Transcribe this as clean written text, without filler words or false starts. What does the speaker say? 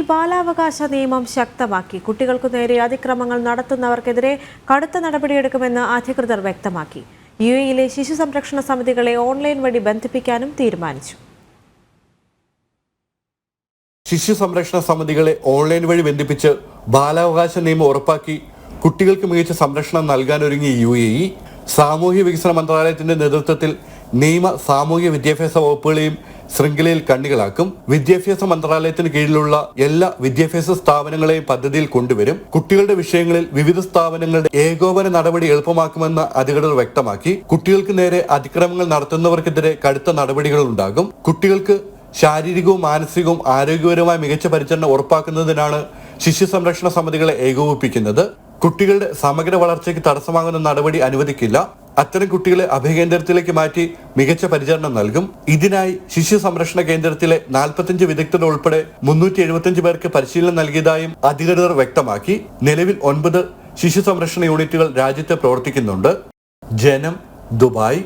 ബാലാവകാശ നിയമം ശക്തമാക്കി. കുട്ടികൾക്കു നേരെ അതിക്രമങ്ങൾ നടത്തുന്നവർക്കെതിരെ കടുത്ത നടപടിയെടുക്കുമെന്ന് അധികൃതർ വ്യക്തമാക്കി. യുഎഇയിലെ ശിശു സംരക്ഷണ സമിതികളെ ഓൺലൈൻ വഴി ബന്ധിപ്പിക്കാനും തീരുമാനിച്ചു. ശിശു സംരക്ഷണ സമിതികളെ ഓൺലൈൻ വഴി ബന്ധിപ്പിച്ച് ബാലാവകാശ നിയമം ഉറപ്പാക്കി കുട്ടികൾക്ക് മികച്ച സംരക്ഷണം നൽകാനൊരുങ്ങിയ യുഎഇ സാമൂഹ്യ വികസന മന്ത്രാലയത്തിന്റെ നേതൃത്വത്തിൽ നിയമ സാമൂഹ്യ വിദ്യാഭ്യാസ വകുപ്പുകളെയും ശൃംഖലയിൽ കണ്ണികളാക്കും. വിദ്യാഭ്യാസ മന്ത്രാലയത്തിന് കീഴിലുള്ള എല്ലാ വിദ്യാഭ്യാസ സ്ഥാപനങ്ങളെയും പദ്ധതിയിൽ കൊണ്ടുവരും. കുട്ടികളുടെ വിഷയങ്ങളിൽ വിവിധ സ്ഥാപനങ്ങളുടെ ഏകോപന നടപടി എളുപ്പമാക്കുമെന്ന് അധികൃതർ വ്യക്തമാക്കി. കുട്ടികൾക്ക് നേരെ അതിക്രമങ്ങൾ നടത്തുന്നവർക്കെതിരെ കടുത്ത നടപടികൾ ഉണ്ടാകും. കുട്ടികൾക്ക് ശാരീരികവും മാനസികവും ആരോഗ്യപരമായ മികച്ച പരിചരണം ഉറപ്പാക്കുന്നതിനാണ് ശിശു സംരക്ഷണ സമിതികളെ ഏകോപിപ്പിക്കുന്നത്. കുട്ടികളുടെ സമഗ്ര വളർച്ചയ്ക്ക് തടസ്സമാകുന്ന നടപടി അനുവദിക്കില്ല. അത്തരം കുട്ടികളെ അഭയകേന്ദ്രത്തിലേക്ക് മാറ്റി മികച്ച പരിചരണം നൽകും. ഇതിനായി ശിശു സംരക്ഷണ കേന്ദ്രത്തിലെ 45 വിദഗ്ധർ ഉൾപ്പെടെ 375 പേർക്ക് പരിശീലനം നൽകിയതായും അധികൃതർ വ്യക്തമാക്കി. നിലവിൽ 9 ശിശു സംരക്ഷണ യൂണിറ്റുകൾ രാജ്യത്ത് പ്രവർത്തിക്കുന്നുണ്ട്. ജനം, ദുബായ്.